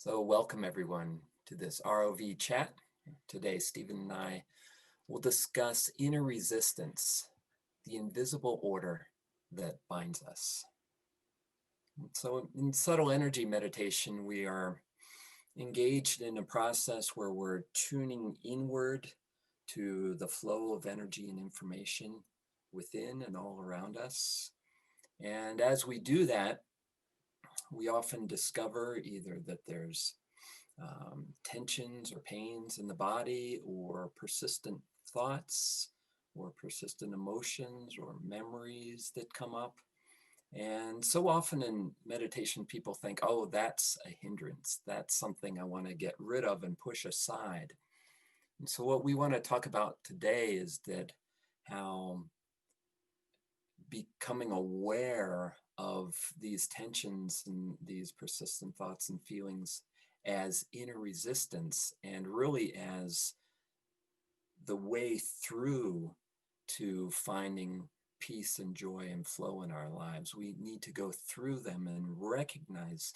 So welcome everyone to this ROV chat. Today, Stephen and I will discuss inner resistance, the invisible order that binds us. So in subtle energy meditation, we are engaged in a process where we're tuning inward to the flow of energy and information within and all around us. And as we do that, we often discover either that there's tensions or pains in the body, or persistent thoughts, or persistent emotions, or memories that come up. And so often in meditation, people think, oh, that's a hindrance. That's something I want to get rid of and push aside. And so what we want to talk about today is that how becoming aware of these tensions and these persistent thoughts and feelings as inner resistance, and really as the way through to finding peace and joy and flow in our lives. We need to go through them and recognize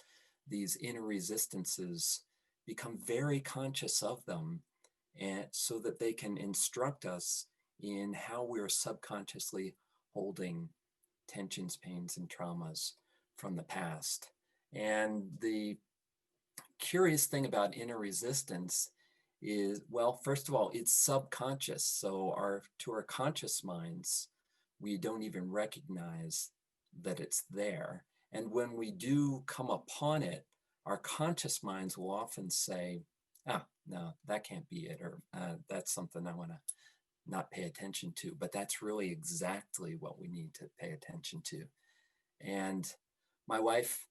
these inner resistances, become very conscious of them, and so that they can instruct us in how we're subconsciously holding tensions, pains, and traumas from the past. And the curious thing about inner resistance is, well, first of all, it's subconscious. So to our conscious minds, we don't even recognize that it's there. And when we do come upon it, our conscious minds will often say, no, that can't be it, or that's something I want to not pay attention to. But that's really exactly what we need to pay attention to. And my wife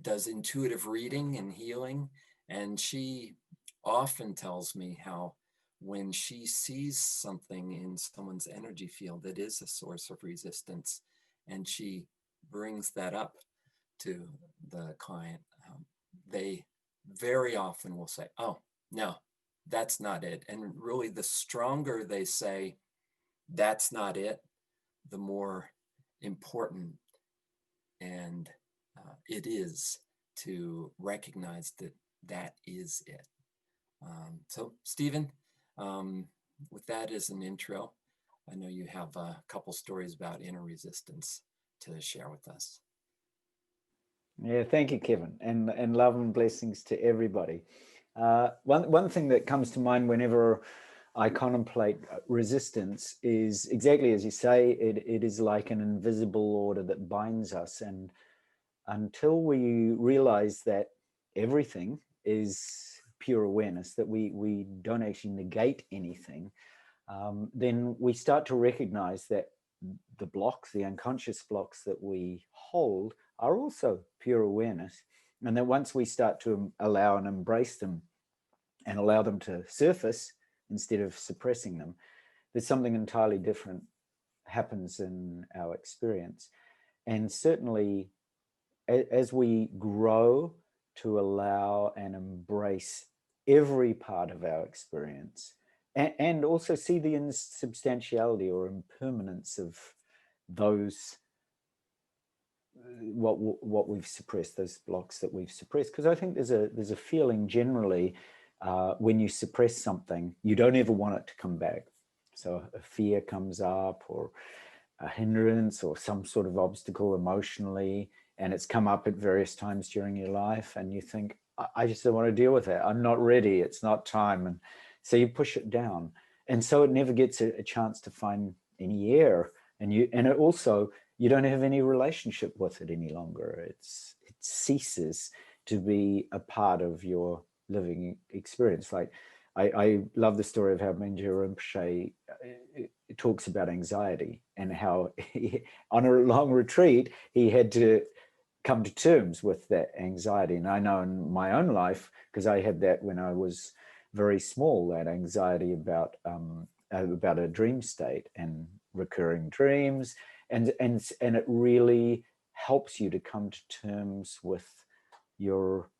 does intuitive reading and healing, and she often tells me how when she sees something in someone's energy field that is a source of resistance, and she brings that up to the client, they very often will say, oh, no, that's not it. And really, the stronger they say, that's not it, the more important and it is to recognize that that is it. So Stephen, with that as an intro, I know you have a couple stories about inner resistance to share with us. Yeah, thank you, Kevin, and love and blessings to everybody. One thing that comes to mind whenever I contemplate resistance is exactly as you say. It is like an invisible order that binds us, and until we realize that everything is pure awareness, that we don't actually negate anything, then we start to recognize that the blocks, the unconscious blocks that we hold, are also pure awareness. And that once we start to allow and embrace them and allow them to surface instead of suppressing them, there's something entirely different happens in our experience. And certainly, as we grow to allow and embrace every part of our experience, and also see the insubstantiality or impermanence of those what we've suppressed, those blocks that we've suppressed. Because I think there's a feeling generally when you suppress something, you don't ever want it to come back. So a fear comes up, or a hindrance, or some sort of obstacle emotionally, and it's come up at various times during your life, and you think, I just don't want to deal with it. I'm not ready. It's not time. And so you push it down. And so it never gets a chance to find any air. And it also, you don't have any relationship with it any longer. It ceases to be a part of your living experience. Like, I love the story of how Mingyur Rinpoche talks about anxiety, and how on a long retreat, he had to come to terms with that anxiety. And I know in my own life, because I had that when I was very small, that anxiety about a dream state and recurring dreams, and it really helps you to come to terms with your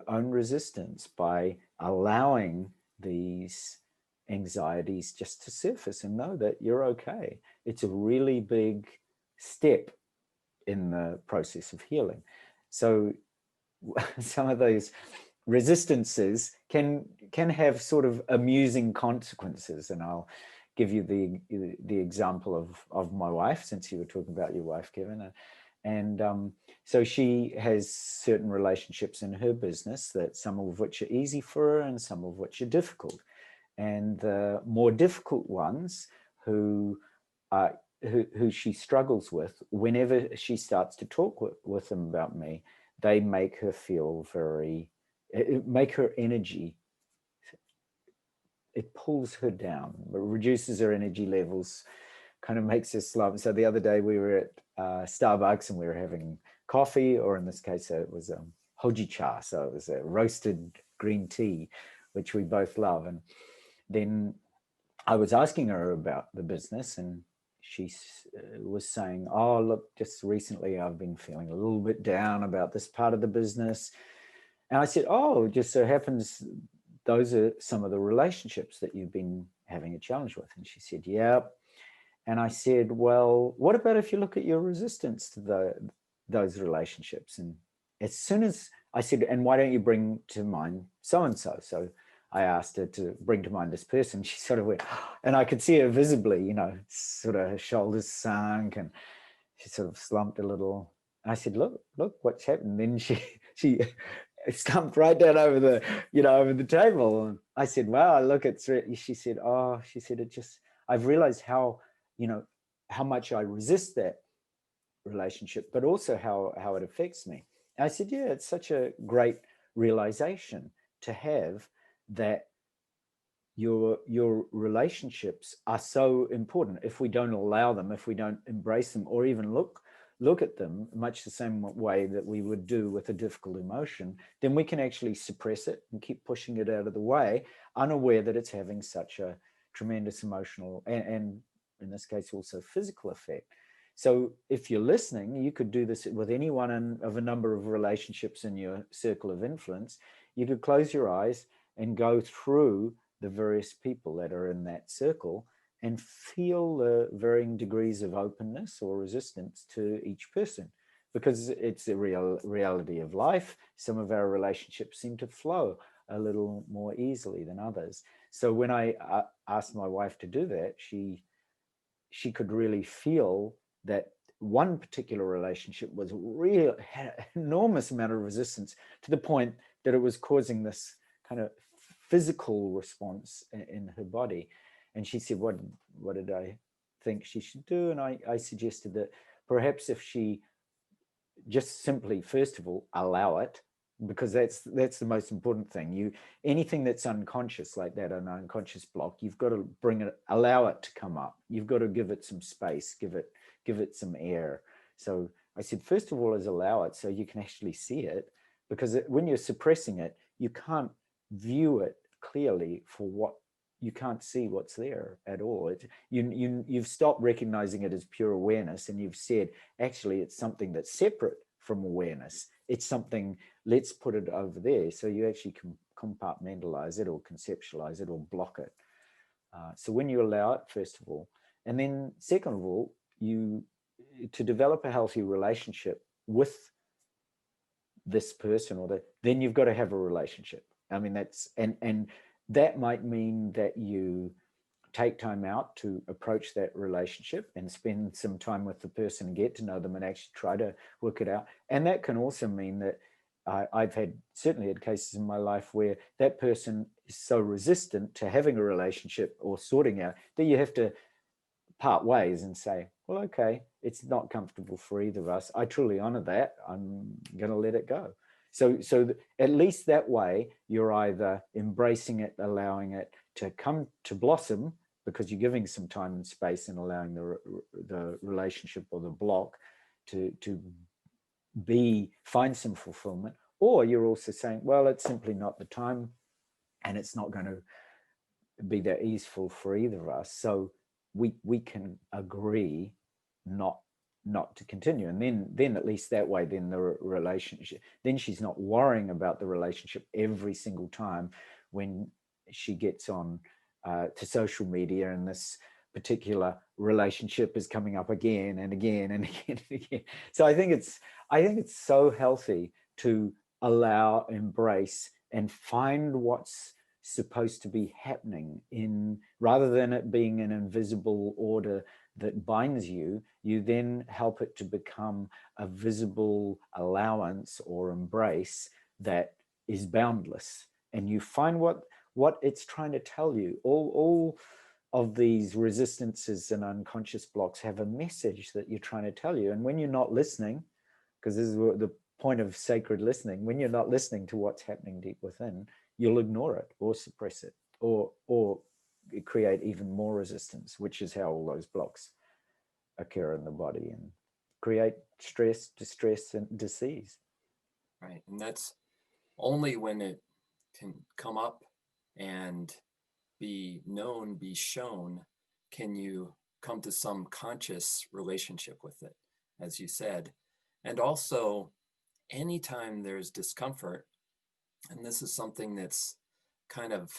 own resistance by allowing these anxieties just to surface and know that you're okay. It's a really big step in the process of healing. So some of those resistances can have sort of amusing consequences. And I'll give you the example of my wife, since you were talking about your wife, Kevin. And so she has certain relationships in her business, that some of which are easy for her and some of which are difficult. And the more difficult ones, who she struggles with, whenever she starts to talk with them about me, they make her feel make her energy, it pulls her down, but reduces her energy levels, kind of makes her slump. So the other day we were at Starbucks and we were having coffee, or in this case it was hoji cha, so it was a roasted green tea, which we both love. And then I was asking her about the business, and she was saying, oh, look, just recently I've been feeling a little bit down about this part of the business. And I said, oh, it just so happens those are some of the relationships that you've been having a challenge with. And she said, yeah. And I said, well, what about if you look at your resistance to those relationships? And as soon as I said, and why don't you bring to mind so-and-so? So I asked her to bring to mind this person. She sort of went, and I could see her visibly, sort of her shoulders sunk, and she sort of slumped a little. And I said, look, what's happened? And then she slumped right down over the table. And I said, wow, look, she said, I've realized how much I resist that relationship, but also how it affects me. And I said, yeah, it's such a great realization to have, that your relationships are so important. If we don't allow them, if we don't embrace them, or even look at them much the same way that we would do with a difficult emotion, then we can actually suppress it and keep pushing it out of the way, unaware that it's having such a tremendous emotional and in this case also physical effect. So if you're listening, you could do this with anyone of a number of relationships in your circle of influence. You could close your eyes and go through the various people that are in that circle and feel the varying degrees of openness or resistance to each person, because it's a reality of life. Some of our relationships seem to flow a little more easily than others. So when I asked my wife to do that, she could really feel that one particular relationship had an enormous amount of resistance, to the point that it was causing this kind of physical response in her body. And she said, what did I think she should do? And I suggested that perhaps if she just simply, first of all, allow it, because that's the most important thing. Anything that's unconscious like that, an unconscious block, you've got to allow it to come up. You've got to give it some space, give it some air. So I said, first of all, is allow it so you can actually see it, because when you're suppressing it, you can't view it clearly for what you can't see what's there at all. You've stopped recognizing it as pure awareness, and you've said, actually, it's something that's separate from awareness. It's something, let's put it over there. So you actually can compartmentalize it or conceptualize it or block it. So when you allow it, first of all, and then second of all, to develop a healthy relationship with this person, then you've got to have a relationship. I mean, and that might mean that you take time out to approach that relationship and spend some time with the person and get to know them and actually try to work it out. And that can also mean that I've certainly had cases in my life where that person is so resistant to having a relationship or sorting out that you have to part ways and say, well, okay, it's not comfortable for either of us. I truly honor that. I'm going to let it go. So at least that way, you're either embracing it, allowing it to come to blossom, because you're giving some time and space and allowing the relationship or the block to find some fulfillment, or you're also saying, well, it's simply not the time, and it's not going to be that easeful for either of us. So we can agree not to continue, and then at least that way, then the relationship, then she's not worrying about the relationship every single time when she gets on to social media and this particular relationship is coming up again and again and again and again. So I think it's so healthy to allow, embrace, and find what's supposed to be happening, in rather than it being an invisible order that binds you, you then help it to become a visible allowance or embrace that is boundless. And you find what it's trying to tell you. All of these resistances and unconscious blocks have a message that you're trying to tell you. And when you're not listening, because this is the point of sacred listening, when you're not listening to what's happening deep within, you'll ignore it or suppress it, or create even more resistance, which is how all those blocks occur in the body and create stress, distress, and disease. Right. And that's only when it can come up and be known, be shown, can you come to some conscious relationship with it, as you said. And also, anytime there's discomfort, and this is something that's kind of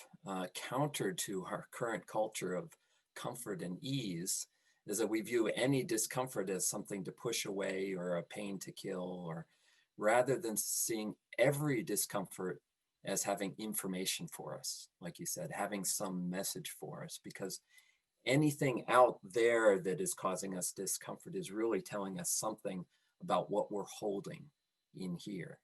counter to our current culture of comfort and ease, is that we view any discomfort as something to push away or a pain to kill, or rather than seeing every discomfort as having information for us, like you said, having some message for us, because anything out there that is causing us discomfort is really telling us something about what we're holding in here.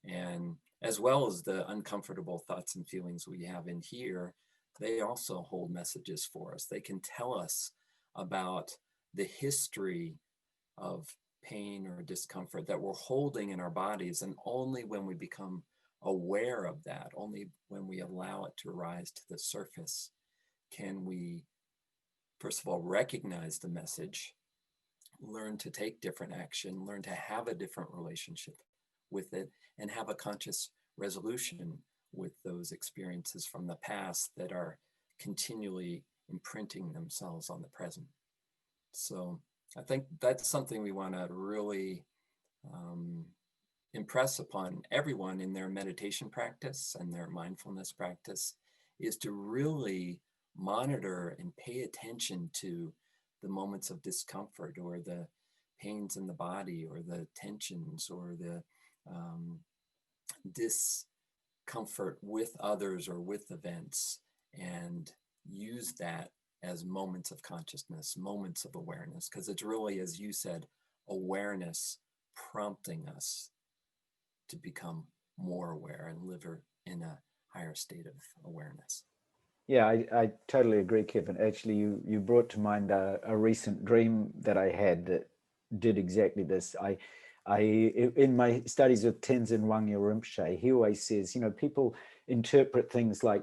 And as well as the uncomfortable thoughts and feelings we have in here, they also hold messages for us. They can tell us about the history of pain or discomfort that we're holding in our bodies. And only when we become aware of that, only when we allow it to rise to the surface, can we, first of all, recognize the message, learn to take different action, learn to have a different relationship with it, and have a conscious resolution with those experiences from the past that are continually imprinting themselves on the present. So I think that's something we want to really impress upon everyone in their meditation practice and their mindfulness practice, is to really monitor and pay attention to the moments of discomfort or the pains in the body or the tensions or the discomfort with others or with events, and use that as moments of consciousness, moments of awareness, because it's really, as you said, awareness prompting us to become more aware and live in a higher state of awareness. Yeah, I totally agree, Kevin. Actually, you brought to mind a recent dream that I had that did exactly this. In my studies with Tenzin Wangyal Rinpoche, he always says, people interpret things like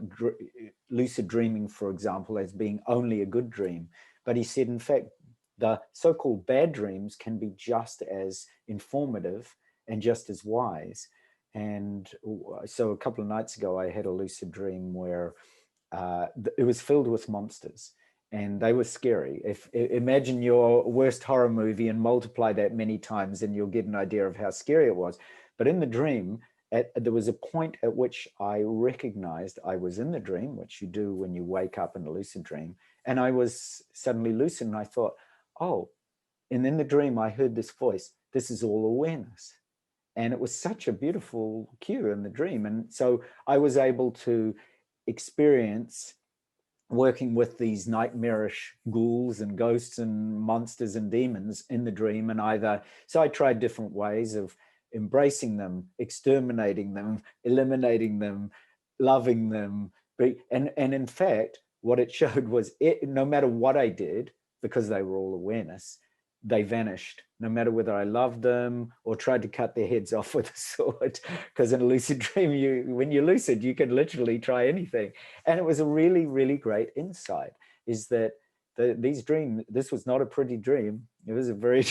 lucid dreaming, for example, as being only a good dream. But he said, in fact, the so-called bad dreams can be just as informative and just as wise. And so a couple of nights ago, I had a lucid dream where it was filled with monsters, and they were scary. Imagine your worst horror movie and multiply that many times, and you'll get an idea of how scary it was. But in the dream, there was a point at which I recognized I was in the dream, which you do when you wake up in a lucid dream, and I was suddenly lucid, and I thought, oh, and in the dream I heard this voice, this is all awareness. And it was such a beautiful cue in the dream. And so I was able to experience working with these nightmarish ghouls and ghosts and monsters and demons in the dream. And so I tried different ways of embracing them, exterminating them, eliminating them, loving them. And in fact, what it showed was no matter what I did, because they were all awareness, they vanished, no matter whether I loved them or tried to cut their heads off with a sword. Because in a lucid dream, when you're lucid, you can literally try anything. And it was a really, really great insight, is that this was not a pretty dream. It was a very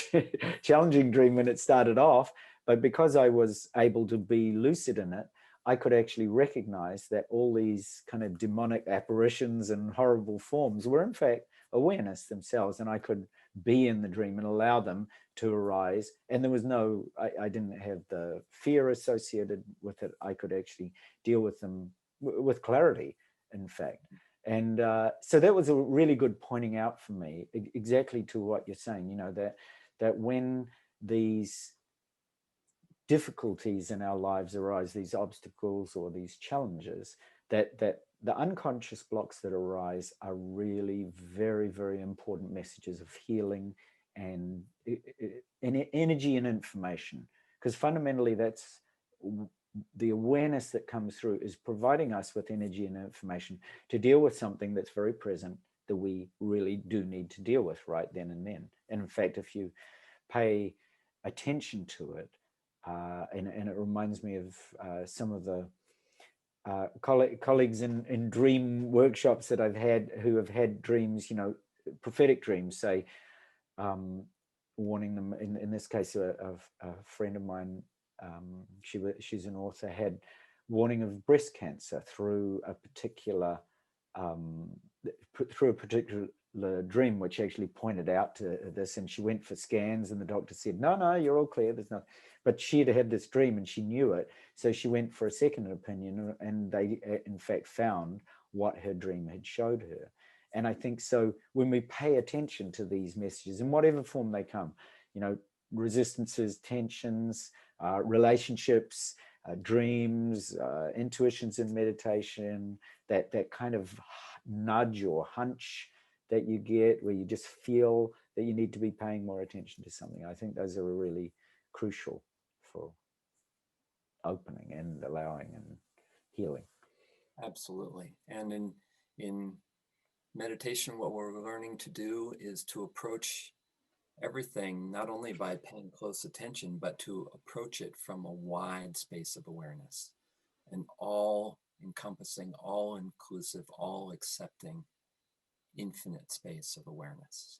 challenging dream when it started off. But because I was able to be lucid in it, I could actually recognize that all these kind of demonic apparitions and horrible forms were in fact awareness themselves. And I could be in the dream and allow them to arise. And there was I didn't have the fear associated with it. I could actually deal with them with clarity, in fact. And so that was a really good pointing out for me, exactly to what you're saying, that when these difficulties in our lives arise, these obstacles or these challenges, that the unconscious blocks that arise are really very, very important messages of healing and energy and information. Because fundamentally, that's the awareness that comes through is providing us with energy and information to deal with something that's very present that we really do need to deal with right then and then. And in fact, if you pay attention to it, and it reminds me of some of the colleagues in dream workshops that I've had who have had dreams, prophetic dreams, say, warning them. In this case, a friend of mine, she's an author, had warning of breast cancer through a particular dream, which actually pointed out to this, and she went for scans, and the doctor said, no, you're all clear, there's nothing. But she had this dream and she knew it, so she went for a second opinion, and they in fact found what her dream had showed her. And I think so when we pay attention to these messages in whatever form they come, resistances, tensions, relationships, dreams, intuitions in meditation, that kind of nudge or hunch that you get where you just feel that you need to be paying more attention to something. I think those are really crucial for opening and allowing and healing. Absolutely. And in meditation, what we're learning to do is to approach everything not only by paying close attention, but to approach it from a wide space of awareness, an all-encompassing, all-inclusive, all-accepting, infinite space of awareness.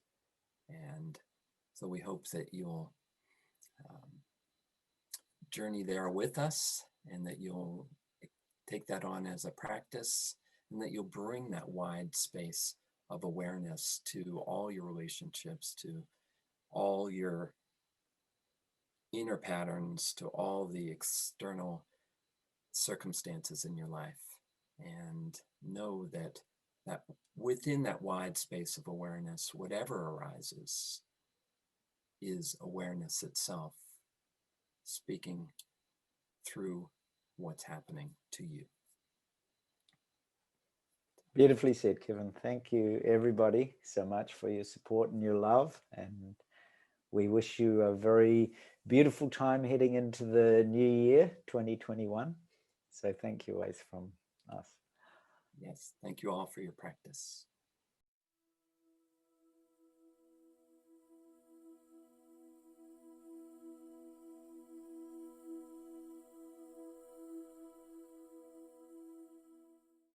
And so we hope that you'll journey there with us, and that you'll take that on as a practice, and that you'll bring that wide space of awareness to all your relationships, to all your inner patterns, to all the external circumstances in your life. And know that within that wide space of awareness, whatever arises is awareness itself, speaking through what's happening to you. Beautifully said, Kevin. Thank you, everybody, so much for your support and your love. And we wish you a very beautiful time heading into the new year, 2021. So thank you always from us. Yes, thank you all for your practice.